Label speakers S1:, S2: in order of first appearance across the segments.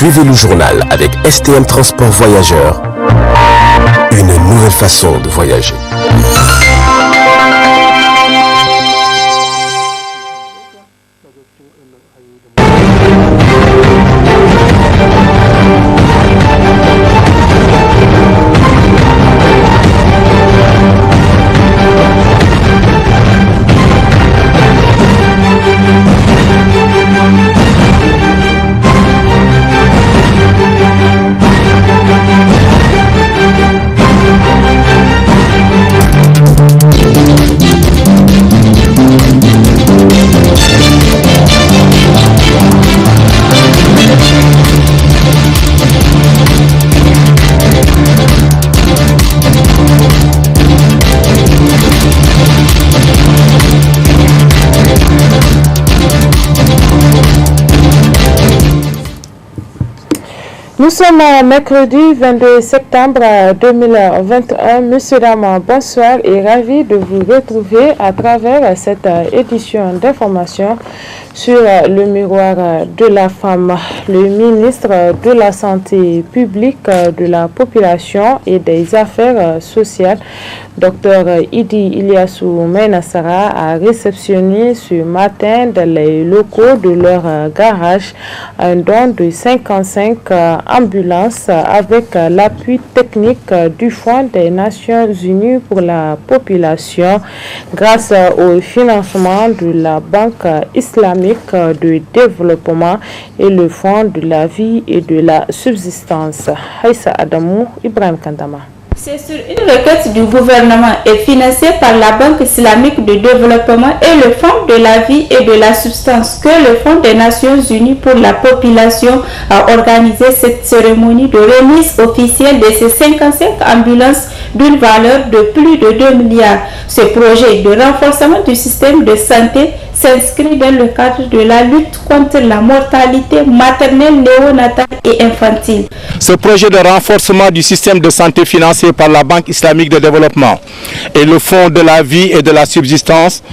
S1: Suivez le journal avec STM Transport Voyageurs. Une nouvelle façon de voyager.
S2: Nous sommes mercredi 22 septembre 2021. Monsieur, dames, bonsoir et ravi de vous retrouver à travers cette édition d'information sur le miroir de la femme. Le ministre de la Santé publique, de la population et des affaires sociales, Dr Idi Ilyasu Menassara, a réceptionné ce matin dans les locaux de leur garage un don de 55 ambulances avec l'appui technique du Fonds des Nations Unies pour la population grâce au financement de la Banque islamique de développement et le Fonds de la vie et de la subsistance. Haïssa Adamou, Ibrahim Kandama.
S3: C'est sur une requête du gouvernement et financé par la Banque islamique de développement et le Fonds de la vie et de la substance que le Fonds des Nations Unies pour la population a organisé cette cérémonie de remise officielle de ces 55 ambulances d'une valeur de plus de 2 milliards. Ce projet de renforcement du système de santé s'inscrit dans le cadre de la lutte contre la mortalité maternelle, néonatale et infantile.
S4: Ce projet de renforcement du système de santé financé par la Banque islamique de développement et le Fonds de la vie et de la subsistance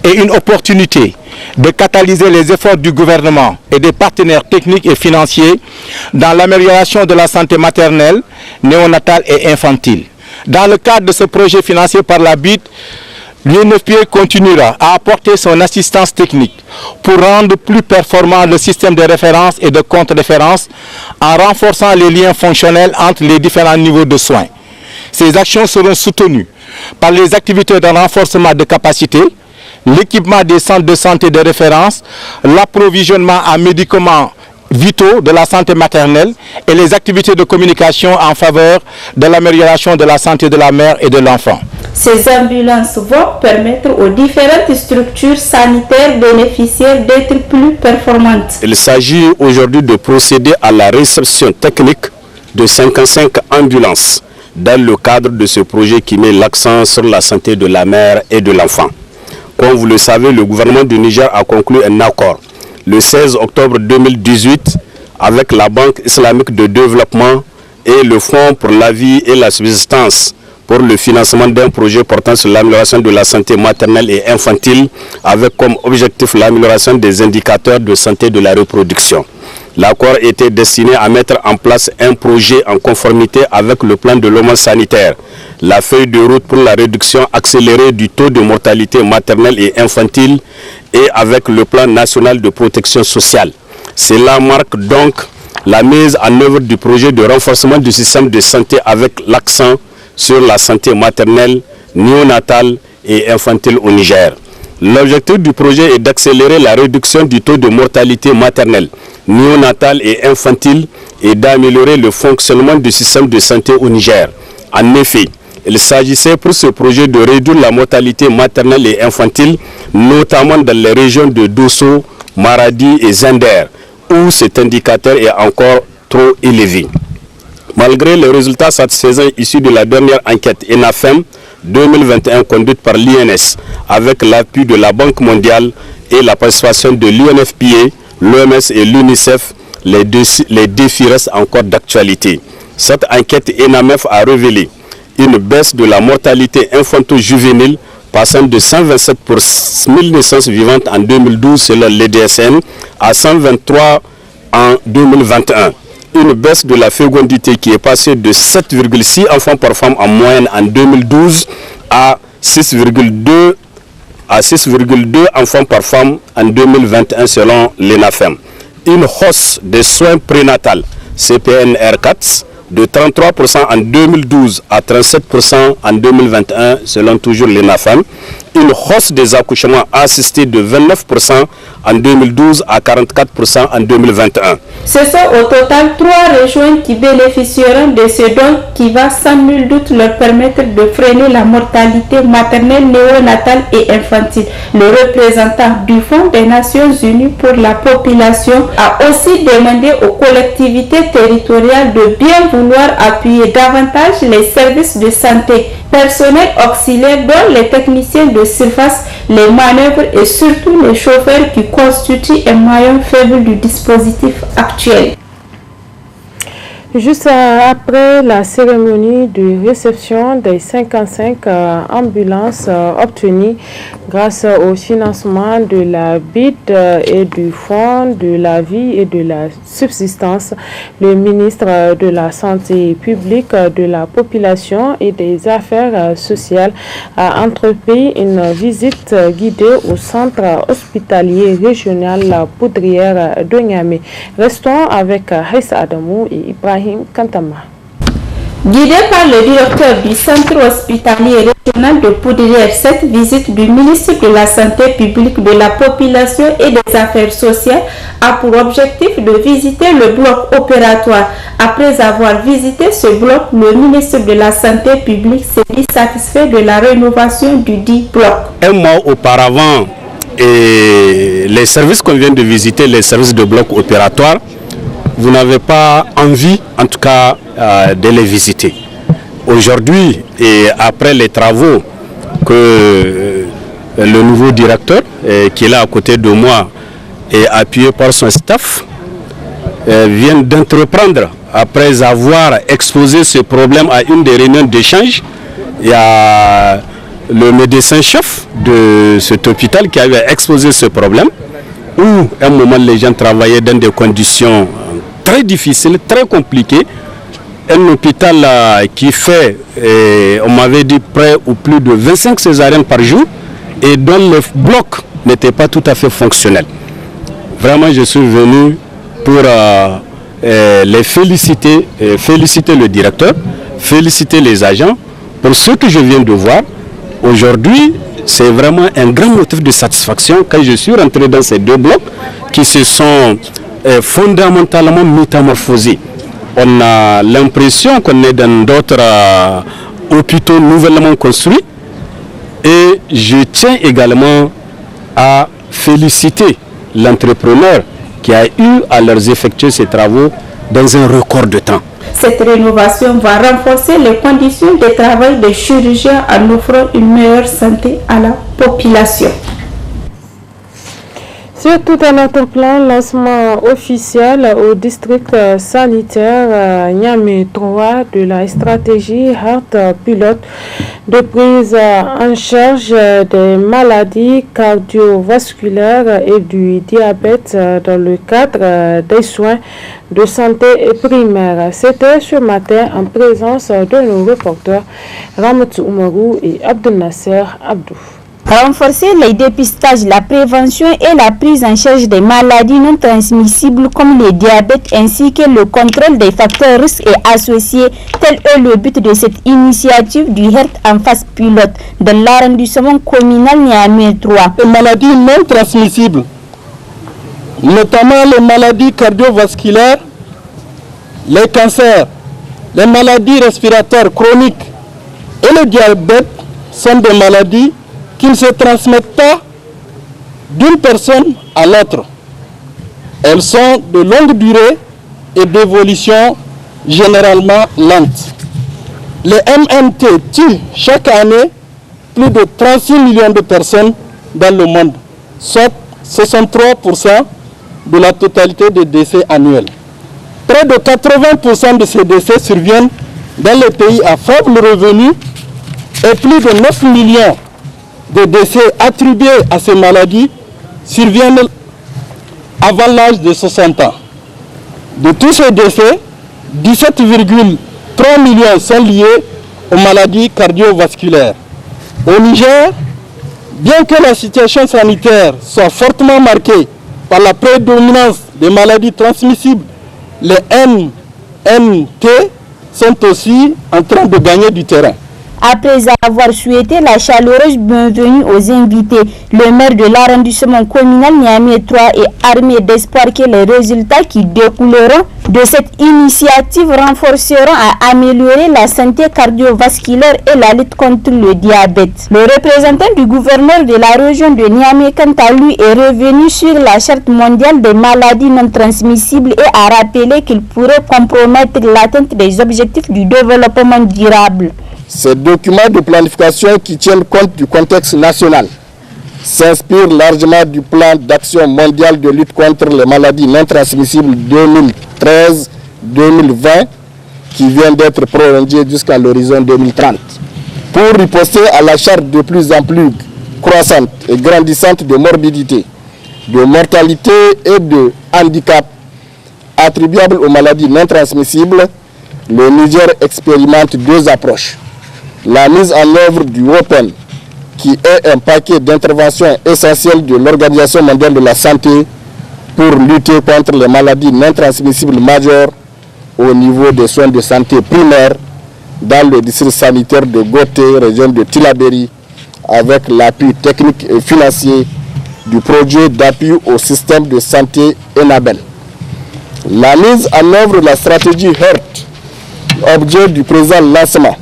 S4: est une opportunité de catalyser les efforts du gouvernement et des partenaires techniques et financiers dans l'amélioration de la santé maternelle, néonatale et infantile. Dans le cadre de ce projet financé par la BID, l'UNFPA continuera à apporter son assistance technique pour rendre plus performant le système de référence et de contre-référence en renforçant les liens fonctionnels entre les différents niveaux de soins. Ces actions seront soutenues par les activités de renforcement de capacité, l'équipement des centres de santé de référence, l'approvisionnement en médicaments vitaux de la santé maternelle et les activités de communication en faveur de l'amélioration de la santé de la mère et de l'enfant.
S3: Ces ambulances vont permettre aux différentes structures sanitaires bénéficiaires d'être plus performantes.
S5: Il s'agit aujourd'hui de procéder à la réception technique de 55 ambulances dans le cadre de ce projet qui met l'accent sur la santé de la mère et de l'enfant. Comme vous le savez, le gouvernement du Niger a conclu un accord le 16 octobre 2018 avec la Banque islamique de développement et le Fonds pour la vie et la subsistance pour le financement d'un projet portant sur l'amélioration de la santé maternelle et infantile avec comme objectif l'amélioration des indicateurs de santé de la reproduction. L'accord était destiné à mettre en place un projet en conformité avec le plan de l'OMS sanitaire, la feuille de route pour la réduction accélérée du taux de mortalité maternelle et infantile et avec le plan national de protection sociale. Cela marque donc la mise en œuvre du projet de renforcement du système de santé avec l'accent sur la santé maternelle, néonatale et infantile au Niger. L'objectif du projet est d'accélérer la réduction du taux de mortalité maternelle, néonatale et infantile et d'améliorer le fonctionnement du système de santé au Niger. En effet, il s'agissait pour ce projet de réduire la mortalité maternelle et infantile, notamment dans les régions de Dosso, Maradi et Zender, où cet indicateur est encore trop élevé. Malgré les résultats satisfaisants issus de la dernière enquête ENAFEM 2021 conduite par l'INS avec l'appui de la Banque mondiale et la participation de l'UNFPA, l'OMS et l'UNICEF, les défis restent encore d'actualité. Cette enquête ENAMEF a révélé une baisse de la mortalité infanto-juvénile passant de 127 pour 1000 naissances vivantes en 2012 selon l'EDSN à 123 en 2021. une baisse de la fécondité qui est passée de 7,6 enfants par femme en moyenne en 2012 à 6,2 enfants par femme en 2021 selon l'ENAFEM. Une hausse des soins prénatals CPNR4 de 33% en 2012 à 37% en 2021 selon toujours l'ENAFEM. Une hausse des accouchements assistés de 29% en 2012 à 44% en 2021.
S3: Ce sont au total 3 régions qui bénéficieront de ce don qui va sans nul doute leur permettre de freiner la mortalité maternelle, néonatale et infantile. Le représentant du Fonds des Nations Unies pour la population a aussi demandé aux collectivités territoriales de bien vouloir appuyer davantage les services de santé, personnel auxiliaire dont les techniciens de surface, les manœuvres et surtout les chauffeurs qui constituent un maillon faible du dispositif actuel.
S2: Juste après la cérémonie de réception des 55 ambulances obtenues grâce au financement de la BID et du Fonds de la vie et de la subsistance, le ministre de la Santé publique, de la population et des affaires sociales a entrepris une visite guidée au centre hospitalier régional La Poudrière de Niamey. Restons avec Haïssa Adamou et Ibrahim Kantama.
S3: Guidé par le directeur du centre hospitalier régional de Poudrière, cette visite du ministre de la Santé publique, de la population et des affaires sociales a pour objectif de visiter le bloc opératoire. Après avoir visité ce bloc, le ministre de la Santé publique s'est dit satisfait de la rénovation du dit bloc.
S5: Un mois auparavant, les services qu'on vient de visiter, les services de bloc opératoire, vous n'avez pas envie, en tout cas, de les visiter. Aujourd'hui, et après les travaux que le nouveau directeur, qui est là à côté de moi, et appuyé par son staff, vient d'entreprendre, après avoir exposé ce problème à une des réunions d'échange, il y a le médecin-chef de cet hôpital qui avait exposé ce problème, où à un moment les gens travaillaient dans des conditions très difficiles, très compliquées. Un hôpital qui fait, on m'avait dit, près ou plus de 25 césariennes par jour et dont le bloc n'était pas tout à fait fonctionnel. Vraiment, je suis venu pour les féliciter, féliciter le directeur, féliciter les agents pour ce que je viens de voir. Aujourd'hui, c'est vraiment un grand motif de satisfaction quand je suis rentré dans ces deux blocs qui se sont fondamentalement métamorphosés. On a l'impression qu'on est dans d'autres hôpitaux nouvellement construits. Et je tiens également à féliciter l'entrepreneur qui a eu à leur effectuer ces travaux dans un record de temps.
S3: Cette rénovation va renforcer les conditions de travail des chirurgiens en offrant une meilleure santé à la population.
S2: Sur tout un autre plan, lancement officiel au district sanitaire Niamey 3 de la stratégie Heart Pilote de prise en charge des maladies cardiovasculaires et du diabète dans le cadre des soins de santé primaire. C'était ce matin en présence de nos reporters Ramatou Oumarou et Abdel Nasser Abdou.
S6: Renforcer les dépistages, la prévention et la prise en charge des maladies non transmissibles comme le diabète ainsi que le contrôle des facteurs risques et associés, tel est le but de cette initiative du Heart en phase pilote dans l'arrondissement communal Niamey 3.
S7: Les maladies non transmissibles, notamment les maladies cardiovasculaires, les cancers, les maladies respiratoires chroniques et le diabète sont des maladies qui ne se transmettent pas d'une personne à l'autre. Elles sont de longue durée et d'évolution généralement lente. Les MNT tuent chaque année plus de 36 millions de personnes dans le monde, soit 63% de la totalité des décès annuels. Près de 80% de ces décès surviennent dans les pays à faible revenu et plus de 9 millions de décès attribués à ces maladies surviennent avant l'âge de 60 ans. De tous ces décès, 17,3 millions sont liés aux maladies cardiovasculaires. Au Niger, bien que la situation sanitaire soit fortement marquée par la prédominance des maladies transmissibles, les MNT sont aussi en train de gagner du terrain.
S6: Après avoir souhaité la chaleureuse bienvenue aux invités, le maire de l'arrondissement communal Niamey 3 est armé d'espoir que les résultats qui découleront de cette initiative renforceront à améliorer la santé cardiovasculaire et la lutte contre le diabète. Le représentant du gouverneur de la région de Niamey, quant à lui, est revenu sur la charte mondiale des maladies non transmissibles et a rappelé qu'il pourrait compromettre l'atteinte des objectifs du développement durable.
S7: Ces documents de planification qui tiennent compte du contexte national s'inspirent largement du plan d'action mondial de lutte contre les maladies non transmissibles 2013-2020 qui vient d'être prolongé jusqu'à l'horizon 2030. Pour riposter à la charte de plus en plus croissante et grandissante de morbidité, de mortalité et de handicap attribuables aux maladies non transmissibles, le Niger expérimente deux approches. La mise en œuvre du Open, qui est un paquet d'interventions essentielles de l'Organisation mondiale de la santé pour lutter contre les maladies non transmissibles majeures au niveau des soins de santé primaires dans le district sanitaire de Goté, région de Tillabéri, avec l'appui technique et financier du projet d'appui au système de santé ENABEL. La mise en œuvre de la stratégie HEART, objet du présent lancement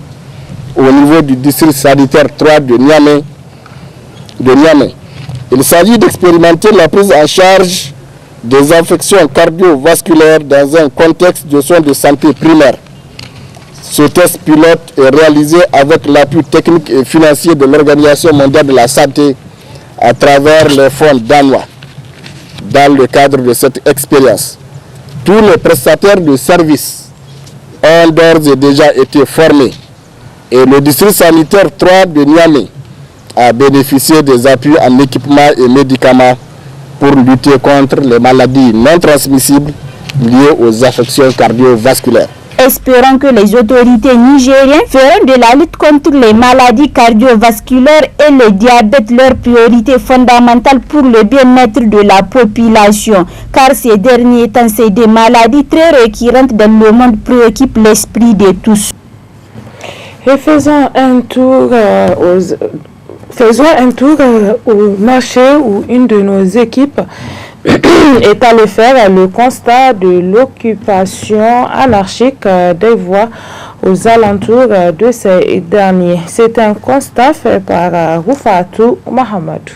S7: au niveau du district sanitaire 3 de Niamey. Il s'agit d'expérimenter la prise en charge des infections cardiovasculaires dans un contexte de soins de santé primaire. Ce test pilote est réalisé avec l'appui technique et financier de l'Organisation mondiale de la santé à travers les fonds danois. Dans le cadre de cette expérience, tous les prestataires de services ont d'ores et déjà été formés et le district sanitaire 3 de Niamey a bénéficié des appuis en équipement et médicaments pour lutter contre les maladies non transmissibles liées aux affections cardiovasculaires.
S6: Espérons que les autorités nigériennes feront de la lutte contre les maladies cardiovasculaires et le diabète leur priorité fondamentale pour le bien-être de la population, car ces derniers temps, c'est des maladies très récurrentes dans le monde préoccupent l'esprit de tous.
S2: Et faisons un tour au marché où une de nos équipes est allée faire le constat de l'occupation anarchique des voies aux alentours de ces derniers. C'est un constat fait par Roufatou Mahamadou.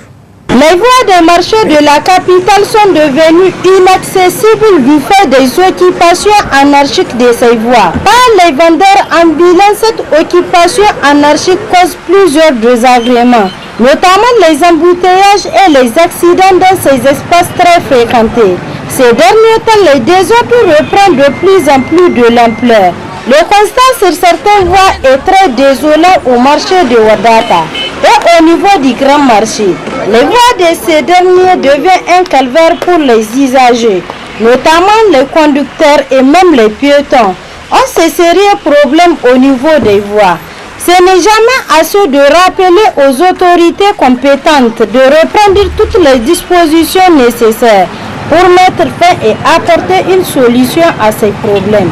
S8: Les voies des marchés de la capitale sont devenues inaccessibles du fait des occupations anarchiques de ces voies. Par les vendeurs ambulants, cette occupation anarchique cause plusieurs désagréments, notamment les embouteillages et les accidents dans ces espaces très fréquentés. Ces derniers temps, les désordres reprennent de plus en plus de l'ampleur. Le constat sur certaines voies est très désolant au marché de Wadata et au niveau du grand marché. Les voies de ces derniers deviennent un calvaire pour les usagers, notamment les conducteurs et même les piétons. On se sérieux problème au niveau des voies. Ce n'est jamais assez de rappeler aux autorités compétentes de reprendre toutes les dispositions nécessaires pour mettre fin et apporter une solution à ces problèmes.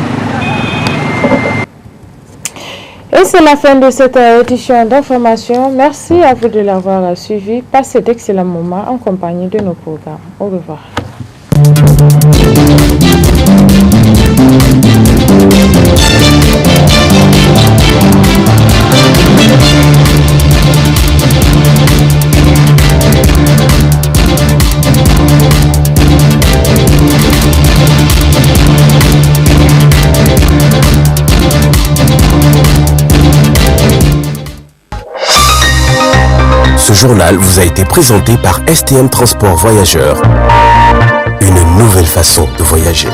S2: Et c'est la fin de cette édition d'information. Merci à vous de l'avoir suivi. Passez d'excellents moments en compagnie de nos programmes. Au revoir.
S1: Ce journal vous a été présenté par STM Transport Voyageurs. Une nouvelle façon de voyager.